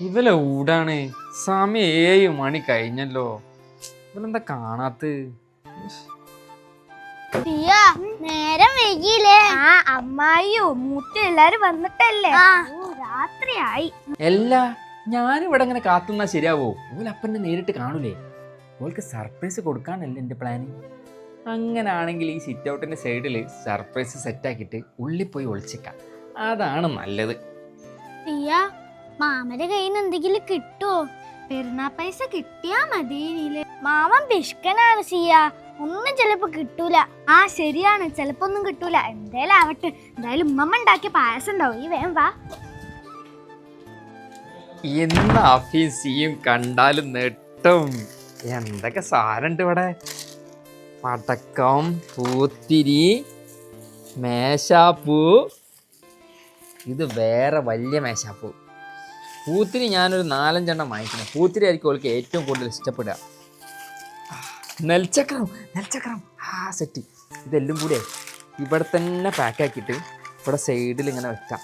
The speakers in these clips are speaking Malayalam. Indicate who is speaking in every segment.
Speaker 1: ഇവലെ ഊടാണ് സമയം 7 മണി കഴിഞ്ഞല്ലോ. ഇവലെന്താ കാണാത്ത?
Speaker 2: നേരം വൈകിയില്ലേ? അമ്മായിയോ മൂത്ത എല്ലാരും വന്നിട്ടല്ലേ? രാത്രിയായി.
Speaker 1: എല്ലാ ഞാനിവിടെ ഇങ്ങനെ കാത്തുന്നാ ശരിയാവോ? ഓലപ്പന്നെ നേരിട്ട് കാണൂലേ? ഓൾക്ക് സർപ്രൈസ് കൊടുക്കാനല്ലേ എൻ്റെ പ്ലാന്. അങ്ങനാണെങ്കിൽ ഈ സിറ്റ് ഔട്ടിന്റെ സൈഡിൽ സർപ്രൈസ് സെറ്റാക്കിയിട്ട് ഉള്ളിൽ പോയി ഒളിച്ചേക്കാം. അതാണ് നല്ലത്.
Speaker 2: മാമന്റെ കയ്യിൽ നിന്ന് എന്തെങ്കിലും കിട്ടുമോ? പെരുന്നാ പൈസ കിട്ടിയാ മതി. മാമൻ പിഷ്കനാണ് സിയ, ഒന്നും ചിലപ്പോ കിട്ടൂല. ശരിയാണ്, ചിലപ്പോ ഒന്നും കിട്ടൂല. എന്തായാലും ആവട്ടെ, എന്തായാലും ഉമ്മമ്മ ഉണ്ടാക്കിയ പായസം ഉണ്ടാവും. ഈ വേം വാ.
Speaker 1: എന്നാ അഫീസിയും കണ്ടാലും നെട്ടും. എന്തൊക്കെ സാധനമുണ്ട് ഇവിടെ. പടക്കം, പൂത്തിരി, മേശാപ്പൂ. ഇത് വേറെ വലിയ മേശാപ്പൂ. പൂത്തിരി ഞാനൊരു 4-5 എണ്ണം വാങ്ങിക്കണം. പൂത്തിരി ആയിരിക്കും അവൾക്ക് ഏറ്റവും കൂടുതൽ ഇഷ്ടപ്പെടുക. നെൽച്ചക്രം സെറ്റ്. ഇതെല്ലാം കൂടെ ഇവിടെ തന്നെ പാക്കാക്കിയിട്ട് ഇവിടെ സൈഡിൽ ഇങ്ങനെ വെക്കാം.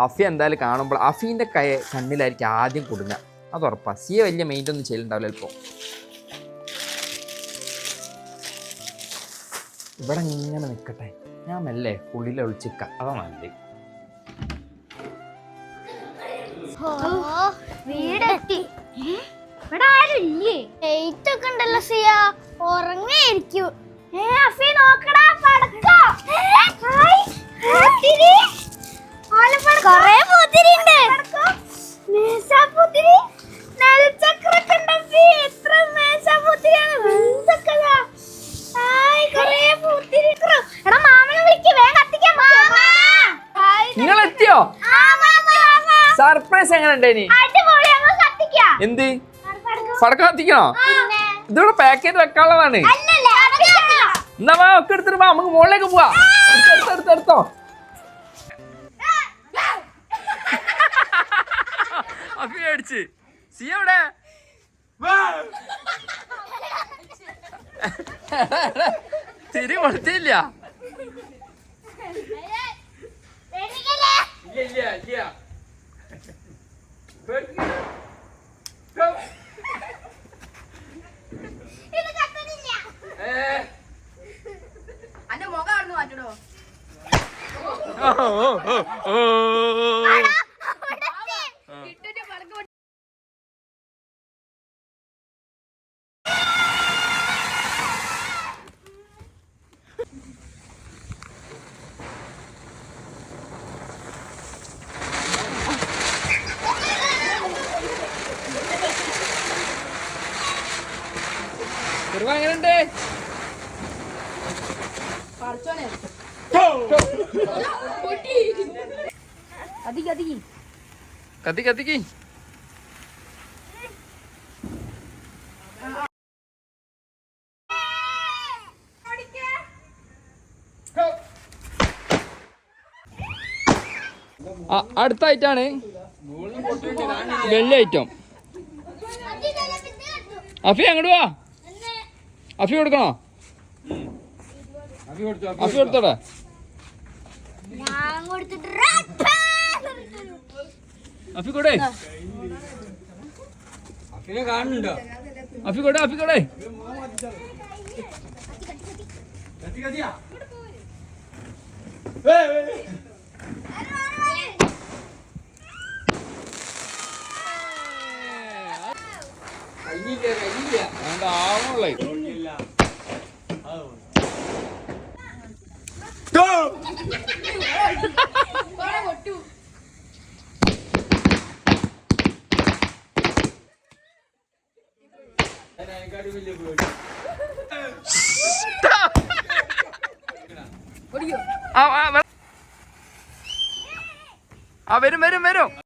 Speaker 1: അഫി എന്തായാലും കാണുമ്പോൾ അഫീൻ്റെ കണ്ണിലായിരിക്കും ആദ്യം കൊടുങ്ങുക. അത് ഉറപ്പാണ്. സിയെ വലിയ മെയിൻ്റ് ഒന്നും ചെയ്യലുണ്ടാവില്ല. ചിലപ്പോൾ ഇവിടെ ഇങ്ങനെ നിൽക്കട്ടെ, ഞാൻ മെല്ലെ ഉള്ളിൽ ഒളിച്ചിക്കാം. അതാ നല്ലത്.
Speaker 2: വീടെത്തി. ഇവിടെ ആരുമില്ലേ? ലൈറ്റ് ഒക്കെ ഉണ്ടല്ലോ സിയ, ഉറങ്ങായിരിക്കും. അഫി നോക്കടാ, പടക്കം. കൊറേ പൂത്തിരി ഉണ്ട്. മേശാപ്പൂത്തിരി, നെൽച്ചക്രൊക്കെ ഉണ്ട്. അഫി എത്ര മേശാപ്പൂത്തിരിയാണ്. എടാ മാമനെ വിളിക്ക്, വേഗം കത്തിക്കാൻ.
Speaker 1: നിങ്ങൾ എത്തിയോ? സർപ്രൈസ് എങ്ങനെ ഉണ്ടേനി? എന്ത് പടക്കം കത്തിക്കണോ? ഇതിവിടെ പാക്ക് ചെയ്ത് വെക്കാനുള്ളതാണ്. എന്നാ വാ, ഒക്കെ എടുത്തിട്ട് വാ, നമുക്ക് മുകളിലേക്ക് പോവാ. എടുത്തോ. അഫി അടിച്ച് സിയ എവിടെ? തിരി കൊടുത്തില്ല. എങ്ങനെയുണ്ട്? കത്തിക്ക്. അടുത്ത ഐറ്റാണ് വലിയ ഐറ്റം. അഫി അങ്ങോട്ട് വാ. അഫി കൊടുക്കണോ? അഫി കൊടുത്തോടെ. അഫി കൂടെ ആവുള്ളേ. വരും